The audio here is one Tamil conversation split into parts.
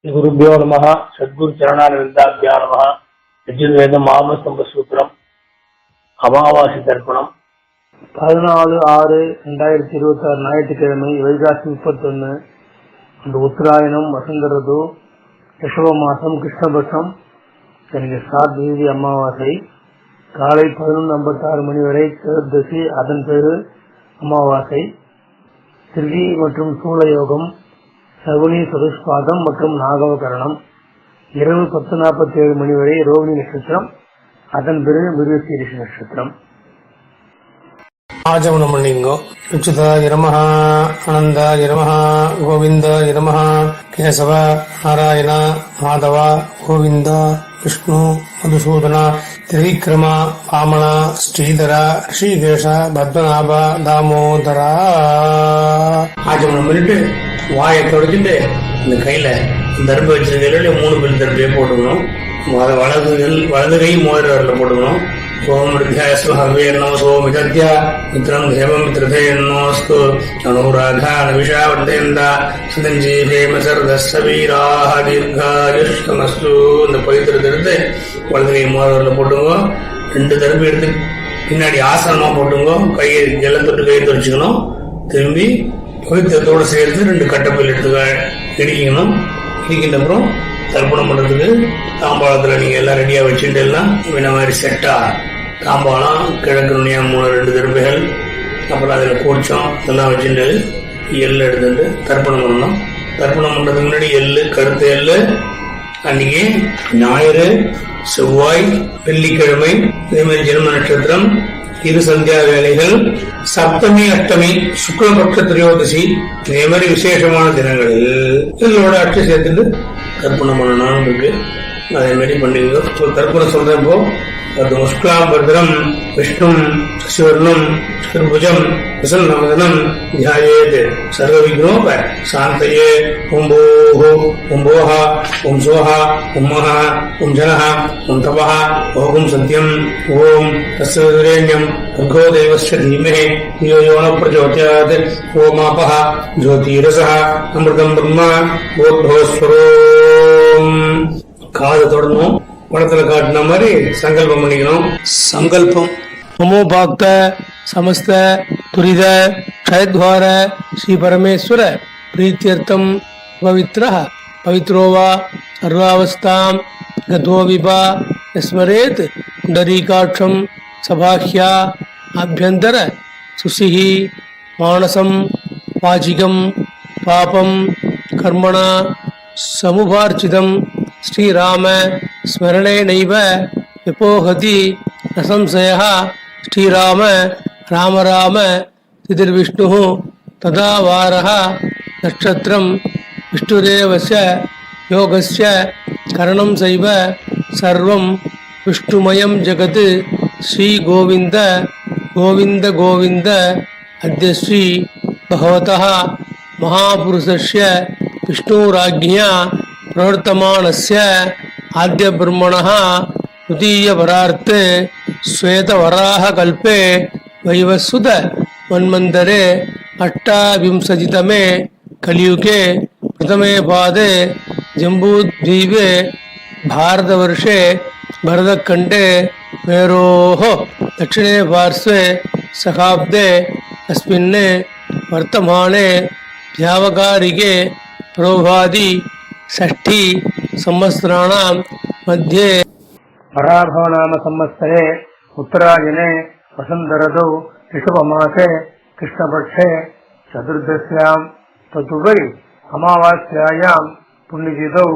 गुरुभ्यो नमः सद्गुरु चरणारविन्दाभ्यां नमः यजुर्वेद महामस्तंभसूत्रम அமாவாசை தர்ப்பணம் 14/6/2026 ஞாயிற்றுக்கிழமை வைகாசி 31 அந்த உத்தராயணம் வசந்த ருது ரிஷப மாசம் கிருஷ்ணபட்சம் எனக்கு சாத்வீதி அமாவாசை காலை 11:56 மணி வரை சதுர்தசி அதன் பேரு அமாவாசை திரிவி மற்றும் சூலயோகம் சகுனி சதுஷ்பாதம் மற்றும் நாகவகரணம் இரவு 10:47 மணி வரை ரோகிணி நட்சத்திரம் அதன் பிறகு மிருகசீரிஷ நட்சத்திரம். ஆஜமனம் பண்ணிங்கோ. அச்சுதாய நமஹ, ஆனந்தாய நமஹ, கோவிந்தாய நமஹ, கேசவ நாராயண மாதவ கோவிந்த விஷ்ணு மதுசூதன திரிவிக்ரம வாமன ஸ்ரீதர ரிஷிகேஷ பத்மநாப தாமோதரா. ஆஜமனம் பண்ணிட்டு வாயை தொடச்சிட்டு இந்த கையில தர்ப வச்சிருக்கையில 3 பில் தர்பையை போட்டுக்கணும். வலது கை மோதிரவரில் போட்டுக்கணும். ஓம் ரித்யாஸ்வஹவே நமோ மிதத்யா மித்ரம் தேவம் மித்ரதேன்னோஸ்து அனுராதா நவிஷா வர்தேந்தா சுதஞ்சீவேமசர்தஸ்ஸவீராஹ தீர்காயுஷ்மஸ்து. இந்த பவித்திரத்தை எடுத்து வலது கை மோதிரவரில் போட்டுங்க. 2 தர்பை எடுத்து பின்னாடி ஆசனமா போட்டுங்க. கையை ஜலம் தொட்டு கையை துடைச்சிக்கணும். திரும்பி பவித்திரத்தோடு சேர்த்து 2 கட்டப்பையில் எடுத்து இடிக்கணும். இடிக்கின்ற அப்புறம் தர்ப்பணம் பண்றதுக்கு தாம்பாளத்துல நீங்க எல்லாம் ரெடியா வச்சுட்டு எல்லாம் இந்த மாதிரி செட்டா தாம்பாளம் கிழக்கு நுனியா 2 தர்பைகள் அப்புறம் அதுல கூச்சம் இதெல்லாம் வச்சுட்டு எள்ளு எடுத்துட்டு தர்ப்பணம் பண்ணணும். தர்ப்பணம் பண்றதுக்கு முன்னாடி எள்ளு கருத்து எள்ளு அன்னைக்கு ஞாயிறு செவ்வாய் வெள்ளிக்கிழமை இதே மாதிரி ஜென்ம நட்சத்திரம் இரு சந்தியா வேலைகள் சப்தமி அஷ்டமி சுக்லபக்ஷ திரையோதசி இதே மாதிரி விசேஷமான தினங்களில் இதோட அட்சி சேர்த்துட்டு தர்ப்பணம் பண்ணணும் இருக்கு. அதே மாதிரி பண்ணிங்க. தர்ப்பணம் சொல்றப்போ முஷ்கலாம் பத்ரம் விஷ்ணும் சசிவர்ணம் சதுர்புஜம் பிரசன்னவதனம் தியாயேத் சர்வ விக்னோப சாந்தயே. ஓம் பூஹு ஓம் போஹ ஓம் சோஹ ஓம் மஹ ஓம் ஜனஹ ஓம் தபஹ ஓம் சத்யம் ஓம் தஸ்ஸரேண்யம் भर्गो देवस्य धीमहि धियो यो न प्रचोदयात् ओमापः ज्योतिरसः अमृतं ब्रह्म भूर्भुवस्वरोम्. காது தொடரணும். படத்துல காட்டின மாதிரி சங்கல்பம் பண்ணிக்கணும். சங்கல்பம் மமோபாக்த சமஸ்த துரித க்ஷயத்வார ஸ்ரீ பரமேஸ்வர பிரீத்தியர்த்தம் பவித்ரः பவித்ரோ வா சர்வாவஸ்தாம் கதோ விபா ஸ்மரேத் புண்டரீகாட்சம் சபாஹ்யா அபியந்தர சுசிஹி மானசம் வாச்சிகம் பாபம் கர்மணா சமுபார்ச்சிதம் ஸ்ரீராம ஸ்மரணேனைவ விபோஹதி நசம்சயः ஸ்ரீராம ராம ராம திதிர்விஷ்ணுः ததா வாரः நட்சத்திரம் விஷ்ணுரேவஸ்ய யோகஸ்ய கரணம் சைவ சர்வம் விஷ்ணுமயம் ஜகத் ஸ்ரீ கோவிந்த கோவிந்த கோவிந்த அத்ய ஸ்ரீ பகவதः மகாபுருஷஸ்ய விஷ்ணுராஜ்ஞா பிரவர்த்தமானஸ்ய ஆத்ய பிரம்மணः துதிய வரார்த்தே ஸ்வேதவராஹ கல்பே வைவஸ்வத மன்வந்தரே அஷ்டாவிம்சதிதமே கலியுகே பிரதமே பாதே ஜம்பூத்வீபே பாரதவர்ஷே भरतखंडे मेरोः दक्षिणे पार्श्वे सखाब्दे अस्मिन् वर्तमाने व्यावकारिके प्रोभादि षष्ठी संवत्सराणां मध्ये पराभव नाम संवत्सरे उत्तरायणे वसंत ऋतौ ऋषभमासे कृष्णपक्षे चतुर्दश्यां तदुपरि अमावास्यायां पुण्यतिथौ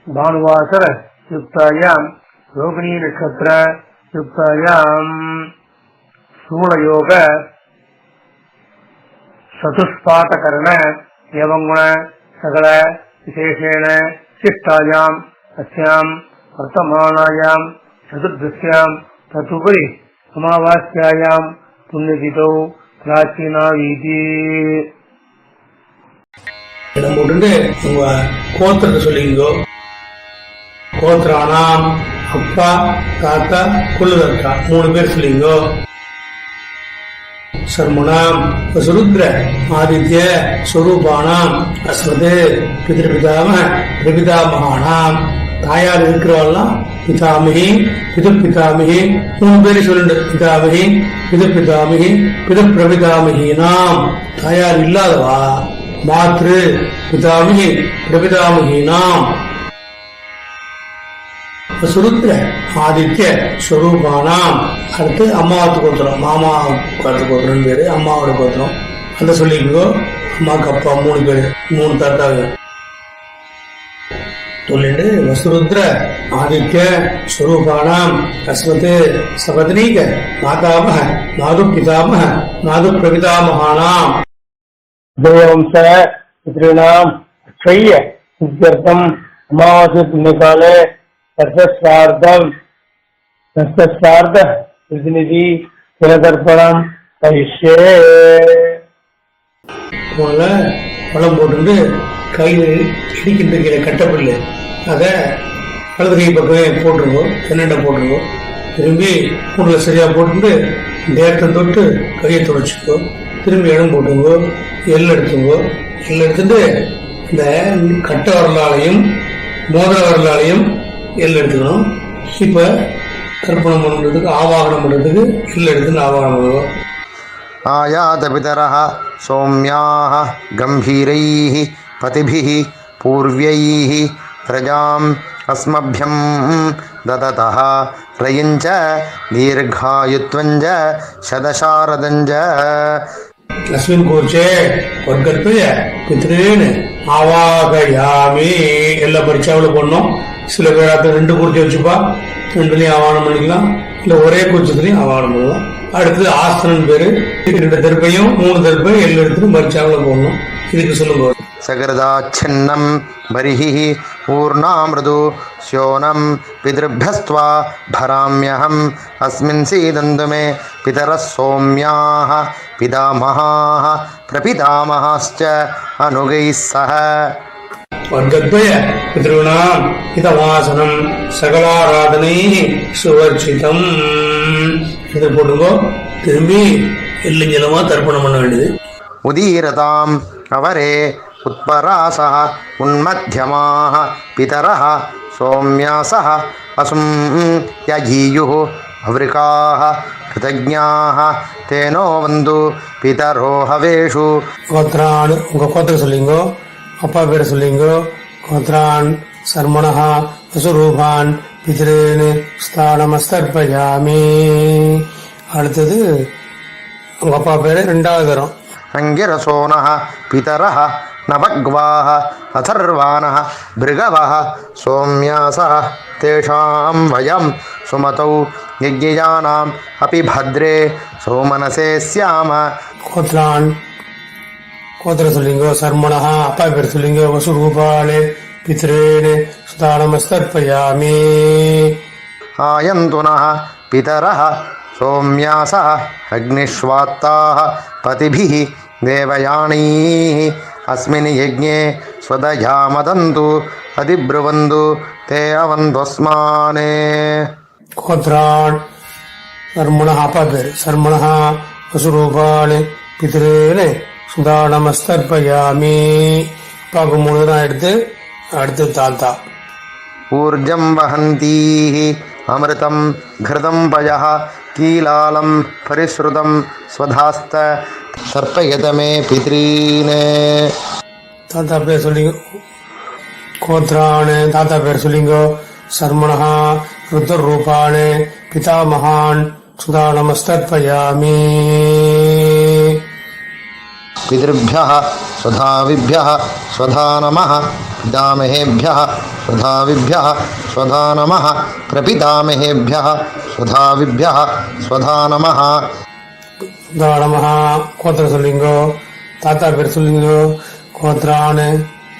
भानुवासर युक्तायां रोहिणी नक्षत्र युक्तायां सूलयोग चतुष्पातकरण एवं गुण सकल विशेषेण शिष्टायां अस्यां वर्तमानायां चतुर्दश्यां तदुपरि अमावास्यायां पुण्यतिथौ प्राचीना वीति. கோத்திரத்தை சொல்லிங்கோ. கோத்திரானாம் அப்பா தாத்தா குள்ளதற்கா 3 பேர் சொல்லிங்கோ. சர்மணாம் வசுருத்ர ஆதித்ய ஸ்வரூபானாம் அஸ்மது பிதிருபிதாம பிரபிதாமகானாம். தாயார் இருக்கிறவாள்லாம் பிதாமிகி பிதுப்பிதாமிகி 3 பேரை சொல்லுண்டு. பிதாமிகி பிதுப்பிதாமிகி பிதுப்பிரபிதாமிகினாம். தாயார் இல்லாதவா மாத்ரு பிதாமிகி பிரபிதாமிகினாம். சுருத்ர ஆதித்ய ஸ்வரூபானாம். அடுத்து அம்மாவுக்கு கோத்திரம், மாமா கோத்திரம் பேரு, அம்மாவோட கோத்திரம். அந்த சொல்லிக்கோ. அம்மாவுக்கு அப்பா 3 பேரு, 3 தாத்தாவு சொல்லிட்டு வசுருத்ர ஆதித்ய ஸ்வரூபானாம் அஸ்மத் சபத்னீக மாதாமஹ மாது பிதாமஹ மாது பிரபிதாமகானாம். தேவவம்ச பித்ருணாம் அக்ஷய்ய சித்தியர்த்தம் அமாவாசை புண்ணியகாலே தர்ஷஸ்வார்த்த பிரதிநிதி திலதர்ப்பணம் கரிஷ்யே. முதல்ல பழம் போட்டு கையில் இடிக்கின்ற கட்டப்பில்லு அதை வலது கை பக்கமே போட்டுருவோம், தென்னண்டை போட்டுருவோம். திரும்பி கூண்டில் சரியா போட்டு தேட்டை தொட்டு கையை துடைச்சிக்கோ. திரும்பி இடம் போட்டுங்கோ, எள் எடுத்துங்கோ. எள் எடுத்துட்டு இந்த கட்ட வரலாலையும் மோதிர வரலாலையும் எள் எடுத்துக்கணும். இப்ப தர்ப்பணம் பண்றதுக்கு ஆவாகனம் பண்றதுக்கு எள் எடுத்துன்னு ஆவாகனம் பண்ணுவோம். ஆயாத பிதரஹ சௌம்யாஹ கம்பீரைஹ பதிபிஹ பூர்வ்யைஹ பிரஜாம் அஸ்மப்யம் தததஹ ரயஞ்ச தீர்காயுத்வஞ்ச சதசாரதஞ்ச. அஸ்மின் கோச்சே வர்க்கத்துய பித்ருன்னு ஆவாகயாமி. எல்லா பரீட்சாவில் போடணும். சில பேர் அதை 2 குறிச்சி வச்சுப்பா, 2லயும் ஆவாகனம் பண்ணிக்கலாம், இல்ல ஒரே குறிச்சத்துலயும் ஆவாகனம் பண்ணலாம். அடுத்தது ஆஸ்தனன் பேரு. 2 தர்ப்பையும் 3 தர்ப்பையும் எல்லாம் எடுத்துட்டு பரீட்சாவில் போடணும். இதுக்கு சொல்லுங்க. சகரதாச்சின்னம் பரிஹி ஊர்ணாமிருது ஸ்யோனம் பிதృभ्यस्त्वा भराम्यहम् अस्मिन् सीदन्तु मे पितरः सौम्याः पितामहाः प्रपितामहाश्च अनुगैः सह. வர்க்கத்வய பித்ருணாம் இதவாசனம் சகலாராதனை சுவர்ச்சிதம். இது போட்டுங்கோ. திரும்பி எல்லுஞ்சலமா தர்ப்பணம் பண்ண வேண்டியது. உதீரதாம் அவரே உத்பராசः உன்மத்தியமாः பிதரः சௌம்யாசः அசும் யஜீயுः அவ்ரிகாः கிருதஜ்ஞாः தேனோ வந்து பிதரோ ஹவேஷு. கோத்ரான், உங்க கோத்திரம் சொல்லிங்கோ, அப்பா பேரை சொல்லிங்கோ. கோத்ரான் சர்மணஹா வசுரூபான் பித்ருன் ஸ்தானமஸ்தர்ப்பயாமி. அடுத்தது உங்க அப்பா பேரு 2வது தரம். அங்கிரசோனः பிதரः நவக்வாः அதர்வாணः பிருகவः சௌம்யாசः தேஷாம் வயம் சுமதௌ யஜ்ஞயானாம் அபி பத்ரே சௌமனசே ஸ்யாம. கோத்ரான் கோத்திரம் சொல்லிங்கோ. சர்மணஹா அப்பா பேர் சொல்லிங்கோ. வசுரூபாலே பித்ருன் ஸ்தானமஸ்தர்ப்பயாமி. ஆயந்துனः பிதரः சௌம்யாசः அக்னிஷ்வாத்தாः பதிபிः தேவயானீः அஸ்மின் யஜ்ஞே ஸ்வதயா மதந்து அதிப்ருவந்து தே அவந்த்வஸ்மானே. கோத்ரான் சர்மணஹா அப்பா பேர். சர்மணஹா வசுரூபாலே பித்ருன் சுதானமஸ்தர்ப்பயாமி. அப்பாவுக்கு 3 தான் எடுத்து அடுத்து தாத்தா. ஊர்ஜம் வஹந்தீः அமிர்தம் घृतं पयः कीलालं परिश्रुतं स्वधास्त सर्पयत मे पितॄन्. தாத்தா பேர் சொல்லிங்க. கோத்ரான் தாத்தா பேர் சொல்லிங்க. சர்மணஹா ருத்ரரூபான் பிதாமகான் சுதானமஸ்தர்ப்பயாமி. पितृभ्यः स्वधाविभ्यः स्वधा नमः पितामहेभ्यः स्वधाविभ्यः स्वधा नमः प्रपितामहेभ्यः स्वधाविभ्यः स्वधा नमः. நமஹா கோத்திரம் சொல்லிங்கோ. தாத்தா பேர் சொல்லிங்கோ. கோத்ரான்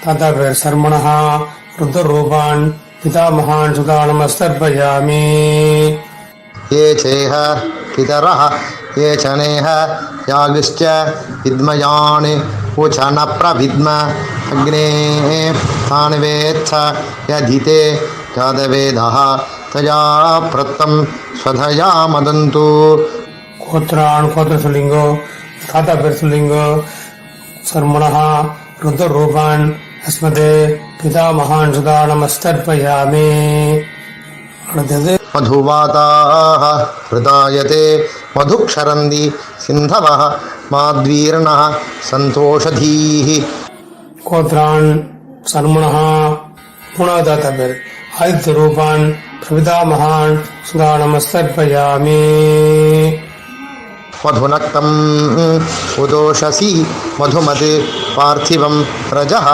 தாத்தா பேர். சர்மணஹா ருத்ரரூபான் பிதாமகான் சுதானமஸ்தர்ப்பயாமி. ये चेह पितरः ये च नेह यागिश्च विद्मयानि उच न प्रविद्म अग्ने तान् वेत्थ यधिते जातवेदः तया प्रत्तं स्वधया मदन्तु. கோத்ரான் கோத்திர சொல்லிங்கோ, தாத்தா பேர் சொல்லிங்கோ. சர்மணஹா ருத்ர ரூபான் அஸ்மதே பிதா மகான் சுதா நமஸ்தர்ப்பயாமி. அடுத்தது மதுவாதாः ஹிருதாயதே மதுக்ஷரந்தி சிந்தவः மாத்வீர்ணः சந்தோஷதீः. கோத்ரான் சர்மணஹா மூணாவது தாத்தா பேர் ஆதித்ய ரூபான் பிரபிதா மகான் சுதா நமஸ்தர்ப்பயாமி. மதுநக்தம் உதோஷசி மதுமத் பார்த்திவம் ரஜः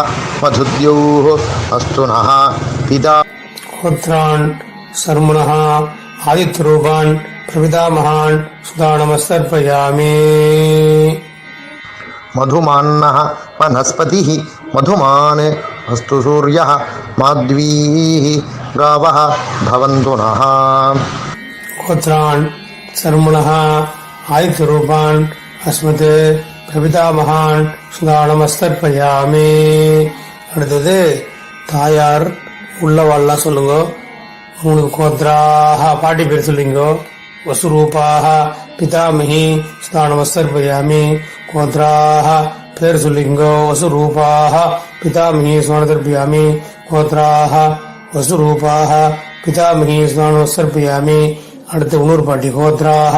மதுத்யோः அஸ்து நः பிதா. கோத்ரான் சர்மணஹா ஆதித்ய ரூபான் பிரபிதா மகான் சுதா நமஸ்தர்ப்பயாமி. மதுமான்னः வனஸ்பதிः மதுமான் அஸ்து சூர்யः மாத்வீः காவः பவந்து நः. கோத்ரான் சர்மணஹா ஆதித்ய ரூபான் அஸ்மத் பிரபிதா மகான் சுதா நமஸ்தர்ப்பயாமி. அடுத்தது தாயார் உள்ளவாள்லாம் சொல்லுங்க. 3 கோத்ராஹ பாட்டி பேர் சொல்லிங்கோ. வசுரூபாக பிதாமகி சுதா நமஸ்தர்ப்பயாமி. கோத்ராஹ பேர் சொல்லிங்கோ. வசுரூபாக பிதாமகி சுதா நமஸ்தர்ப்பயாமி. கோத்ராஹ வசுரூபாக பிதாமகி சுதா நமஸ்தர்ப்பயாமி. அடுத்து இன்னொரு பாட்டி கோத்ராஹ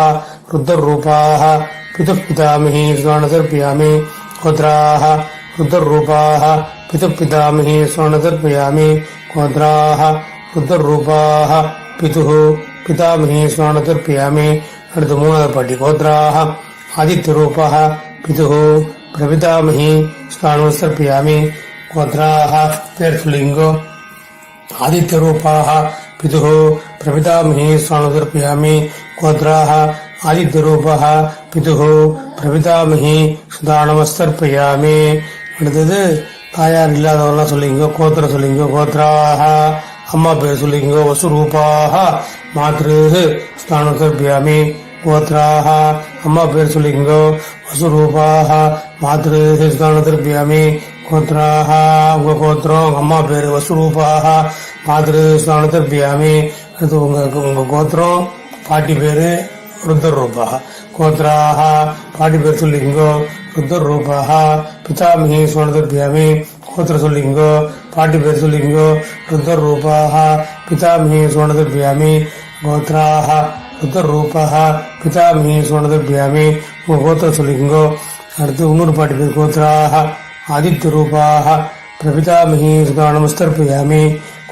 ருத்ர ரூபாக பிது பிதாமகி சுதா நமஸ்தர்ப்பயாமி. கோத்ராஹ ருத்ர ரூபாக பிது பிதாமகி சுதா நமஸ்தர்ப்பயாமி. கோத்ராஹ ருத்ர ரூபாக பிது பிதாமகி சுதா நமஸ்தர்ப்பயாமி. அடுத்து மூணாவது பாட்டி கோத்ராஹ ஆதித்ய ரூபாக பிது பிரபிதாமகி சுதா நமஸ்தர்ப்பயாமி. கோத்ராஹ பேர் சொல்லிங்கோ. ஆதித்ய ரூபாக பிது பிரபிதாமகி சுதா நமஸ்தர்ப்பயாமி. கோத்ராஹ ஆதித்ய ரூபாக பிது பிரபிதாமகி சுதா நமஸ்தர்ப்பயாமி. அடுத்தது தாயார் இல்லாதவரெல்லாம் சொல்லிங்கோ. கோத்திர சொல்லிங்கோ. கோத்ராஹ அம்மா பேர் சொல்லிங்கோ. வசுரூபாக மாத்ரு சுதா நமஸ்தர்ப்பயாமி. கோத்ராஹ அம்மா பேர் சொல்லிங்கோ. வசுரூபாக மாத்ரு சுதா நமஸ்தர்ப்பயாமி. கோத்ராஹ உங்க கோத்திரம் அம்மா பேர் வசுரூபாக மாத்ரு சுதா நமஸ்தர்ப்பயாமி. அடுத்து உங்க கோத்திரம் பாட்டி பேரு ருத்ர ரூபாக. கோத்ராஹ பாட்டி பேர் சொல்லிங்கோ. ருத்ர ரூபாக பிதாமகி சுதா நமஸ்தர்ப்பயாமி. கோத்திர சொல்லிங்கோ. பாட்டி பேர் சொல்லிங்கோ. ருத்ர ரூபாக பிதாமகி சுதா நமஸ்தர்ப்பயாமி. கோத்ராஹ ருத்ர ரூபாக பிதாமகி சுதா நமஸ்தர்ப்பயாமி. உங்க கோத்திரம் சொல்லிங்கோ. அடுத்து இன்னொரு பாட்டி பேர் கோத்ராஹ ஆதித்ய ரூபாக பிரபிதாமகி சுதா நமஸ்தர்ப்பயாமி.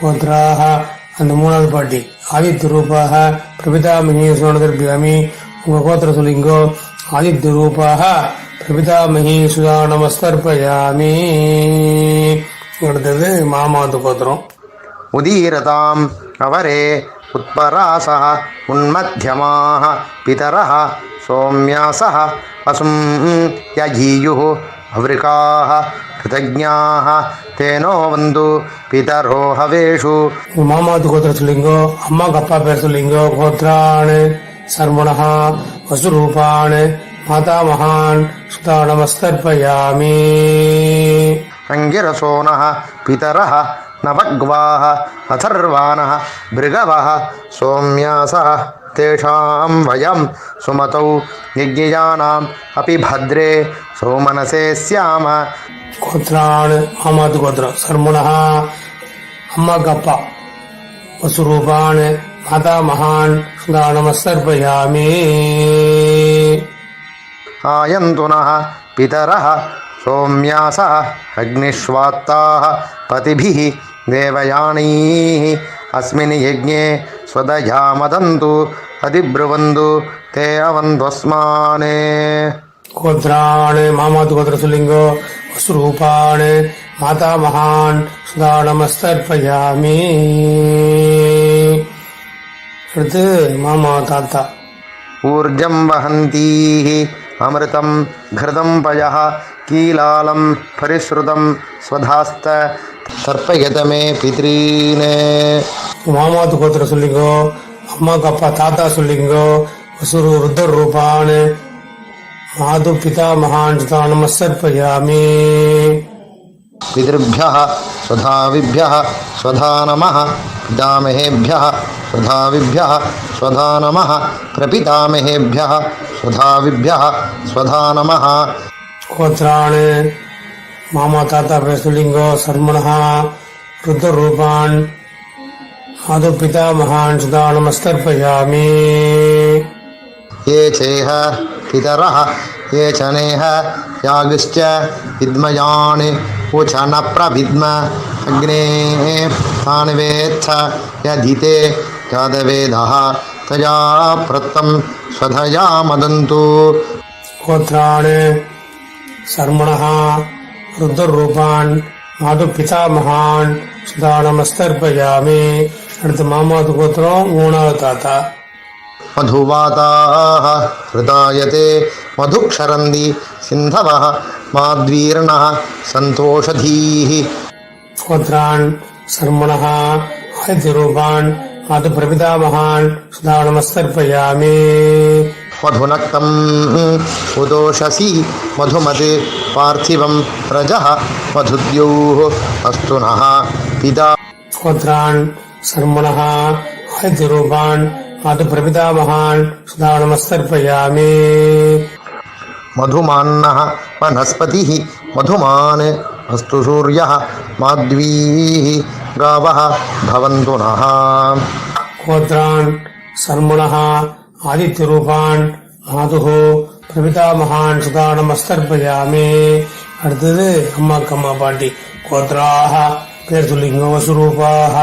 கோத்ராஹ அந்த மூணாவது பாட்டி ஆதித்ய ரூபாக பிரபிதாமகி சுதா நமஸ்தர்ப்பயாமி. உங்க கோத்திரம் சொல்லிங்கோ. ஆதித்ய ரூபாக பிரபிதாமகி சுதா நமஸ்தர்ப்பயாமி. அடுத்தது மாமாவது கோத்திரம். உதீரதாம் அவரே உத்பராசः உன்மத்தியமாः பிதரः சோம்யாசः வசும் யஜீயுः அவ்ரிகாः கிருதஜ்ஞாः தேனோ வந்து பிதரோ ஹவேஷு. மாமாவது கோத்திரம் சொல்லிங்கோ. அம்மாக்கு அப்பா பேர் சொல்லிங்கோ. கோத்ரான் சர்மணஹா வசுரூபான் மாதா மகான் சுதா நமஸ்தர்ப்பயாமி. அங்கிரசோனः பிதரः நவக்வாः அதர்வாணः பிருகவः சோம்யாசः தேஷாம் வயம் சுமதௌ யஜ்ஞயானாம் அபி பத்ரே சோமனசே ஸ்யாம. கோத்ரான் மாமாவது கோத்திரம் சர்மணஹா அம்மாக்கு அப்பா வசுரூபான் மாதா மகான் சுதா நமஸ்தர்ப்பயாமி. ஆயந்து நः பிதரः சோம்யாசः அக்னிஷ்வாத்தாः பதிபிः தேவயானீः அஸ்மின் யஜ்ஞே ஸ்வதயா மதந்து அதிப்ருவந்து தே அவந்த்வஸ்மானே. கோத்ரான் மாமாவது கோத்திரம் சொல்லிங்கோ. வசுரூபான் மாதா மகான் சுதா நமஸ்தர்ப்பயாமி. அடுத்து மாமா தாத்தா. ஊர்ஜம் வஹந்தீः அமிர்தம் घृतं पयः कीलालं परिश्रुतं स्वधास्त தர்ப்பயத மே பித்ரீனே. மாமாவது கோத்திரம் சொல்லிங்கோ. அம்மாக்கு அப்பா தாத்தா சொல்லிங்கோ. வசுரு ருத்ர ரூபான் மாது பிதா மகான் சுதா நமஸ்தர்ப்பயாமி. பிதృभ्यः स्वधाविभ्यः स्वधा नमः पितामहेभ्यः स्वधाविभ्यः स्वधा नमः प्रपितामहेभ्यः स्वधाविभ्यः स्वधा नमः गोत्राणि मामा ताता पेसुलिंगो सर्मणः रुद्ररूपान् आदौ पितामहान् सुधा नमस्तर्पयामि ये चेह पितरः ये च नेह यागिश्च विद्मयान् उच न प्रविद्म अग्ने तान् वेत्थ यदिते यादवेदः तया प्रत्तं स्वधया मदन्तु गोत्राणि सर्मणः रुद्ररूपान् आदौ पितामहान् सुधा नमस्तर्पयामि அடுத்து மாமாவது கோத்திரம் மூணாவது தாத்தா मधुवाताः हृदायते मधुक्षरन्ति सिन्धवः माद्वीर्णः सन्तोषधीः गोत्रान् सर्मणः आदित्यरूपान् आदौ प्रपितामहान् सुधा नमस्तर्पयामि मधुनक्तम् उदोषसि मधुमते पार्थिवं रजः मधुद्योः अस्तु नः पिता गोत्रान् सर्मणः आदित्यरूपान् आदौ प्रपितामहान् सुधा नमस्तर्पयामि मधुमान्नः वनस्पतिः मधुमान् अस्तु सूर्यः माध्वीः गावः भवन्तु नः गोत्रान् सर्मणः आदित्यरूपान् आदुः प्रपितामहान् सुधा नमस्तर्पयामि அடுத்தது அம்மாக்கு அம்மா பாட்டி கோத்ராः பேர் சொல்லிங்க வசுரூபாः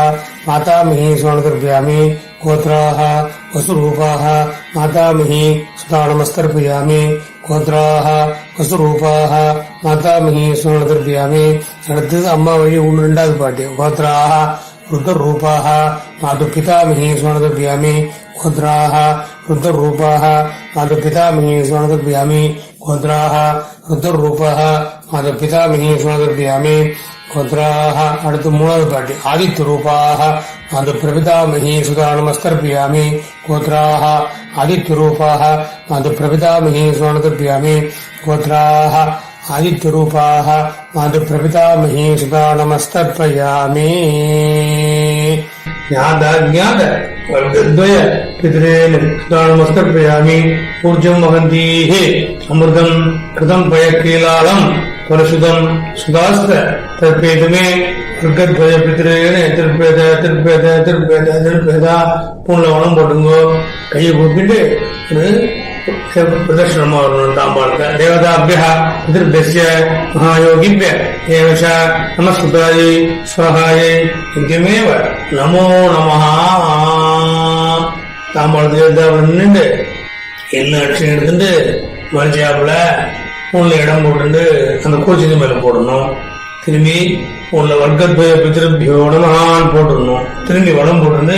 மாதாமஹி சுதானமஸ்தர்ப்பயாமி கோத்ராः வசுரூபாः மாதாமஹி சுதா நமஸ்தர்ப்பயாமி கோத்ராः வசுரூபாः மாதாமஹி சுதானமஸ்தர்ப்பயாமி அடுத்தது அம்மா வழி ரெண்டாவது பாட்டி கோத்ராः रुद्ररूपाः आदौ पितामही सुवर्णदर्पयामि गोत्राः रुद्ररूपाः आदौ पितामही सुवर्णदर्पयामि गोत्राः रुद्ररूपाः आदौ पितामही सुवर्णदर्पयामि गोत्राः அடுத்து மூணாவது பாட்டி ஆதித்யரூபாः आदौ प्रपितामही सुधा नमस्तर्पयामि गोत्राः आदित्यरूपाः आदौ प्रपितामही सुवर्णदर्पयामि गोत्राः आदित्यरूपाः आदौ प्रपितामही सुधा नमस्तर्पयामि ज्ञात वर्गद्वय पितॄन् सुधा नमस्तर्पयामि ऊर्जं वहन्तीः अमृतं कृतं पयकीलालं परशुदं सुधास्त तर्पयितुमे वर्गद्वय पितॄन् திருப்பேதா பூண்ல வனம் போட்டுங்கோ கையை கூப்பிட்டு प्रदर्शनम देवताभ्यः पितृभ्यश्च महायोगिभ्य एवच नमस्कृतायै स्वाहायै नित्यमेव नमो नमः தாம்பாளத்தை நின்று எண்ணெய் அடிச்சு எடுத்துட்டு மறைச்சாப்புல பூனில் இடம் போட்டு அந்த கோச்சிக்கு மேல போடணும். திரும்பி பூனில் வர்க்கத்வய பித்ருபியோ நமஹான்னு போட்டுடணும். திரும்பி வடம் போட்டு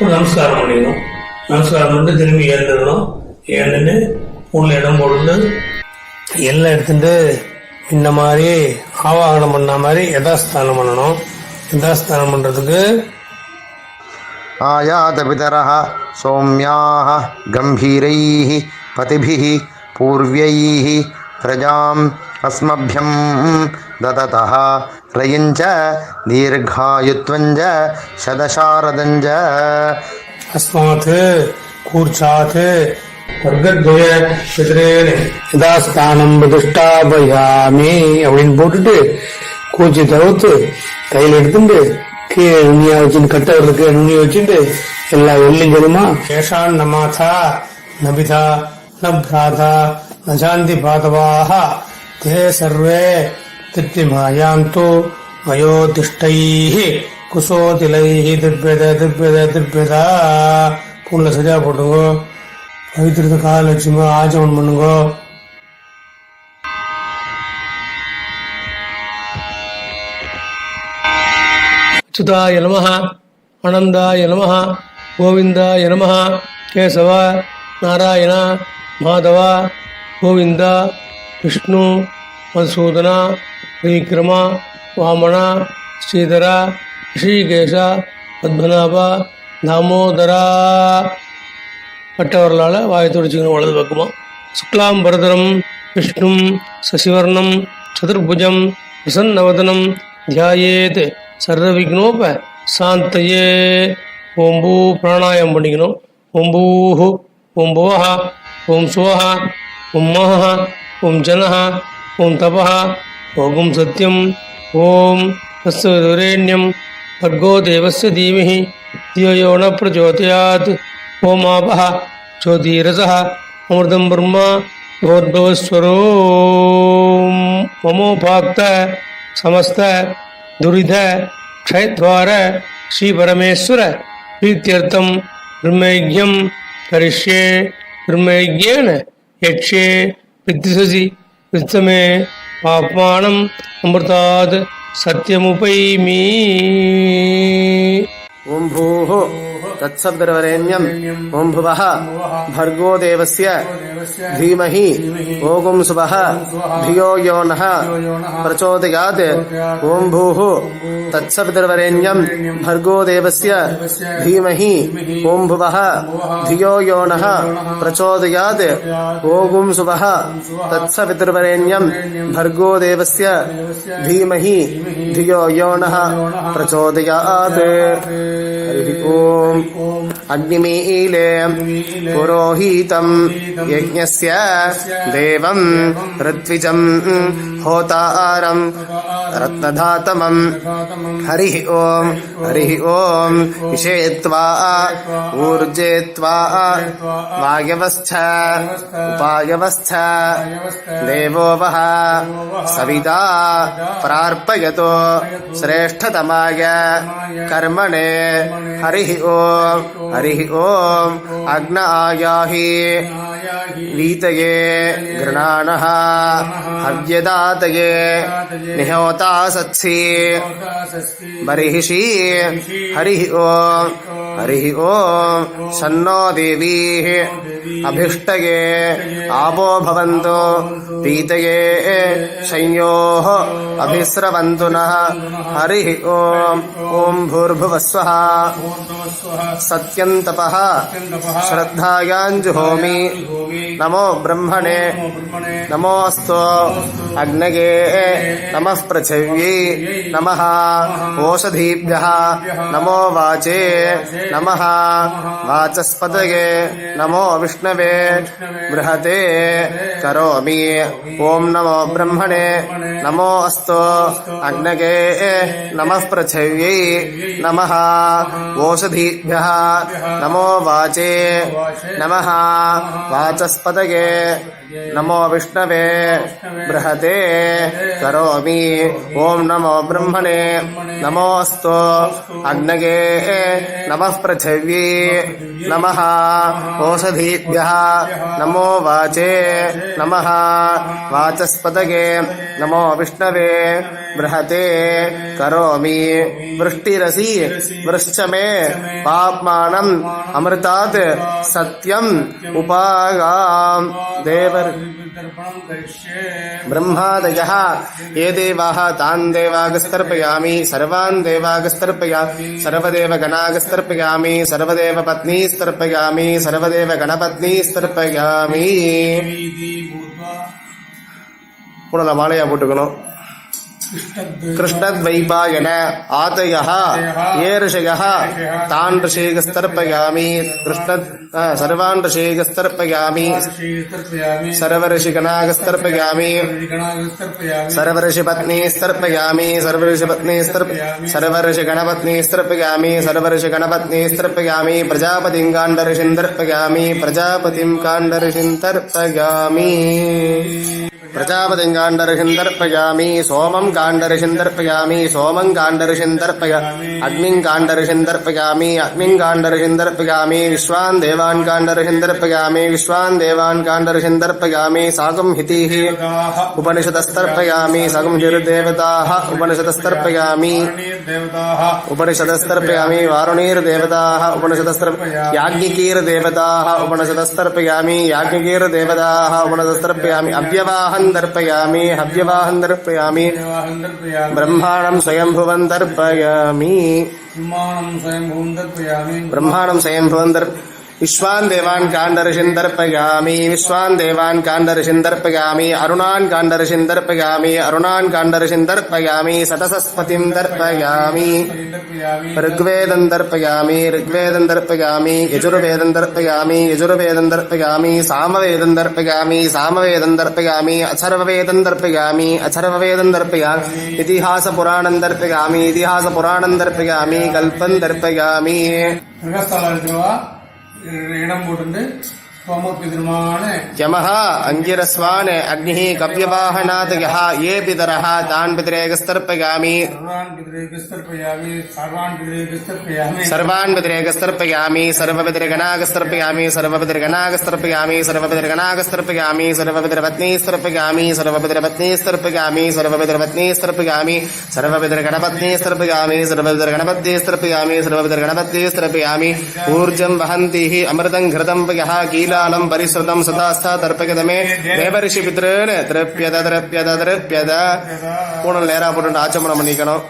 ஒரு நமஸ்காரம் பண்ணிக்கணும். நமஸ்காரம் பண்ணிட்டு திரும்பி எழுந்துடணும். ஏன்னு பூனில் இடம் போட்டு எல்லாம் எடுத்துட்டு இந்த மாதிரி ஆவாகனம் பண்ண மாதிரி யதாஸ்தானம் பண்ணணும். யதாஸ்தானம் பண்றதுக்கு आयात पितरः सौम्याः गम्भीरैः पतिभिः पूर्व्यैः प्रजाम् अस्मभ्यं ददतः रयञ्च दीर्घायुत्वञ्च शतशारदञ्च अस्मात् कूर्चात् वर्गद्वय पितॄन् யதாஸ்தானம் பிரதிஷ்டாபயாமி அப்படின்னு போட்டுட்டு கூச்சி தவிர்த்து கையில் எடுத்துட்டு கீழே நுண்ணியா வச்சுட்டு கட்டவர்களுக்கு நுண்ணிய வச்சுட்டு எல்லா வெள்ளியும் தெரியுமா ஏஷான் நமாதா நபிதா நப்ராதா நசாந்தி பாதவாக தே சர்வே திருப்திமாயாந்து மயோதிஷ்டைः குசோதிலைः திருப்பேதா பூன்ல சரியா போட்டுங்கோ. பவித்திரத்தை கால வச்சுங்க. ஆச்சமன் பண்ணுங்கோ. அச்சுதாய நமஹ ஆனந்தாய நமஹ கோவிந்தாய நமஹ கேசவ நாராயண மாதவ கோவிந்த விஷ்ணு மதுசூதன விக்ரம வாமன ஸ்ரீதர ரிஷிகேஷ பத்மநாப தாமோதரா பட்டவர்களால் வாயை துடிச்சுக்கணும். வலது பக்கமாக சுக்லாம் பரதரம் விஷ்ணும் சசிவர்ணம் சதுர்புஜம் பிரசன்னவதனம் தியாயேத் சர்வவிக்னோப சாந்தயே. ஓம்பூ பிராணாயம் பண்ணிக்கணும். ஓம்பூஹு ஓம்புவஹ ஓம் சுவஹ ஓம் மஹ ஓம் ஜனஹ ஓம் தபஹ ஓம் சத்யம் ஓம் தஸ்ஸதுரேண்யம் भर्गो देवस्य धीमहि धियो यो न प्रचोदयात् ओम आपः ज्योतिरसः अमृतं ब्रह्म भगवद्भवस्वरो ममोपाक्त समस्त दुरिध क्षयद्वार श्री परमेश्वर प्रीत्यर्थं ब्रह्मयज्ञं करिष्ये ब्रह्मयज्ञेन यक्ष्ये विद्विषसि वित्तमे पाप्मानम् अमृतात् सत्यमुपैमि। ओम भूः तत्सवितुर्वरेण्यं ओम भुवः भर्गो देवस्य धीमहि ओम सुवः धियो यो नः प्रचोदयात् ओम भूः तत्सवितुर्वरेण्यं भर्गो देवस्य धीमहि ओम भुवः धियो यो नः प्रचोदयात् ओम सुवः तत्सवितुर्वरेण्यं भर्गो देवस्य धीमहि धियो यो नः प्रचोदयात्। ओम अग्निमीले पुरोहितं यज्ञस्य देवं ऋत्विजं होतारं रत्नधातमं हरिः ओम विषेत्वा ऊर्जेत्वा वायवस्थ उपायवस्थ देवो वः सविता प्रार्पयतो श्रेष्ठतमाय कर्मणे हरिः ओम अग्न आयाहि वीतये गृणानः हव्यदातये निहोता सत्सि बर्हिषि हरिः ओम शन्नो देवीः अभिष्टये आपो भवन्तु पीतये शंयोः अभिस्रवन्तु नः हरिः ओम भूर्भुवस्वः सत्यं तपः श्रद्धायाञ्जुहोमि नमो ब्रह्मणे नमोऽस्तु अग्नये नमः पृथिव्यै नमः ओषधीभ्यः नमो वाचे नमः वाचस्पतये नमो विष्णवे बृहते करोमि ओम नमो ब्रह्मणे नमोऽस्तु अग्नये नमः पृथिव्यै नमः ओषधीभ्यः नमो वाचे नमः वाचस्पतये नमो विष्णवे बृहते करोमि ओम नमो ब्रह्मणे नमोऽस्तु अग्नये नमः पृथिव्यै नमः ओषधीभ्यः नमो वाचे नमः वाचस्पतये नमो विष्णवे बृहते करोमि वृष्टिरसि वृश्च मे पाप्मानम् अमृतात् सत्यम् उपागाम देवर ब्रह्मादयः ये देवाः तान् देवागस्तर्पयामि सर्वान् देवागस्तर्पयामि सर्वदेव गणागस्तर्पयामि सर्वदेव पत्नीस्तर्पयामि सर्वदेव गणपत्नीस्तर्पयामि पुनः मालया पोट्टुकணும் कृष्णद्वैपायन आतयः ये ऋषयः तान् ऋषिगस्तर्पयामि कृष्ण सर्वान् ऋषिगस्तर्पयामि सर्वऋषिगणागस्तर्पयामि सर्वऋषिपत्नीस्तर्पयामि सर्वऋषिगणपत्नीस्तर्पयामि सर्वऋषिगणपत्नीस्तर्पयामि प्रजापतिं काण्डऋषिन्दर्पयामि प्रजापतिं काण्डऋषिन्दर्पयामि प्रजापतिं काण्डऋषिन्दर्पयामि सोमं काण्डऋषिन्दर्पयामि सोमं काण्डऋषिन्दर्पयामि अग्निं काण्डऋषिन्दर्पयामि अग्निं काण्डऋषिन्दर्पयामि विश्वान् देवान् काण्डऋषिन्दर्पयामि विश्वान् देवान् काण्डऋषिन्दर्पयामि साकं हितिः उपनिषदस्तर्पयामि साकं हिर्देवताः उपनिषदस्तर्पयामि उपनिषदस्तर्पयामि वारुणीर्देवताः उपनिषदस्तर्पयामि याज्ञिकीर्देवताः उपनिषदस्तर्पयामि याज्ञिकीर्देवताः उपनिषदस्तर्पयामि अव्यवाहं दर्पयामि हव्यवाहं दर्पयामि ब्रह्माणं स्वयंभुवं दर्पयामि ब्रह्माणं स्वयंभुवं विश्वान् देवान् काण्डऋषिन् दर्पयामि विश्वान् देवान् काण्डऋषिन् दर्पयामि अरुणान् काण्डऋषिन् दर्पयामि अरुणान् काण्डऋषिन् दर्पयामि सतसस्पतिं दर्पयामि ऋग्वेदं दर्पयामि ऋग्वेदं दर्पयामि यजुर्वेदं दर्पयामि यजुर्वेदं दर्पयामि सामवेदं दर्पयामि सामवेदं दर्पयामि अथर्ववेदं दर्पयामि अथर्ववेदं दर्पयामि इतिहासपुराणं दर्पयामि इतिहासपुराणं दर्पयामि कल्पं दर्पयामि இடம் போட்டு சோமோபிதமான यमः अंगिरस्वान् अग्निः कव्यवाहनात् यः ये पितरः तान् पितरेकस्तर्पयामि सर्वान् पितरेकस्तर्पयामि सर्वपितृगणागस्तर्पयामि सर्वपितृगणागस्तर्पयामि सर्वपितृगणागस्तर्पयामि सर्वपितृपत्नीस्तर्पयामि सर्वपितृपत्नीस्तर्पयामि सर्वपितृपत्नीस्तर्पयामि सर्वपितृगणपत्नीस्तर्पयामि सर्वपितृगणपत्नीस्तर्पयामि सर्वपितृगणपत्नीस्तर्पयामि ऊर्जं वहन्तिः अमृतं घृतं यः कीलालं परिश्रुतं सदास्था तर्पयत मे देवर्षि पितॄन् तृप्यत तृप्यत तृप्यत पूर्ण लेरा போட்டு ஆச்சமனம் பண்ணிக்கணும்.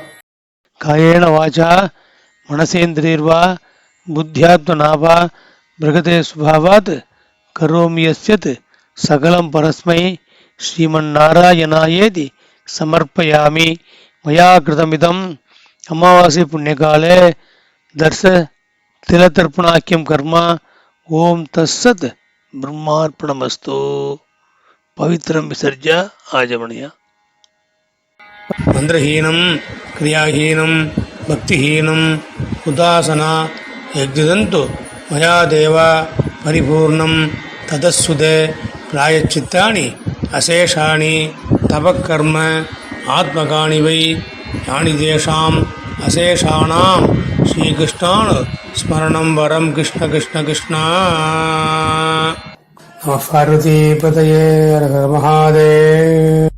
कायेन वाचा मनसेन्द्रियर्वा बुद्ध्यात्मना वा बृहते स्वभावात् करोमि यस्यत् सकलं परस्मै श्रीमन्नारायणायेति समर्पयामि. मया कृतमिदम् अमावास्ये पुण्यकाले दर्श तिलतर्पणाख्यं कर्म. ओम तत्सत् ब्रह्मार्पणमस्तु. पवित्रं विसर्ज्य आचमनीय. मंत्रहीनं क्रियाहीनं भक्तिहीनं उदासना यज्ञदन्तु मया देव परिपूर्णं तदस्सुते प्रायश्चित्तानि अशेषाणि तपःकर्म आत्मकानि वै यानि तेषाम् अशेषाणां श्रीकृष्णान् स्मरणं वरं कृष्ण कृष्ण कृष्ण. नमः पार्वतीपतये हर हर महादेव.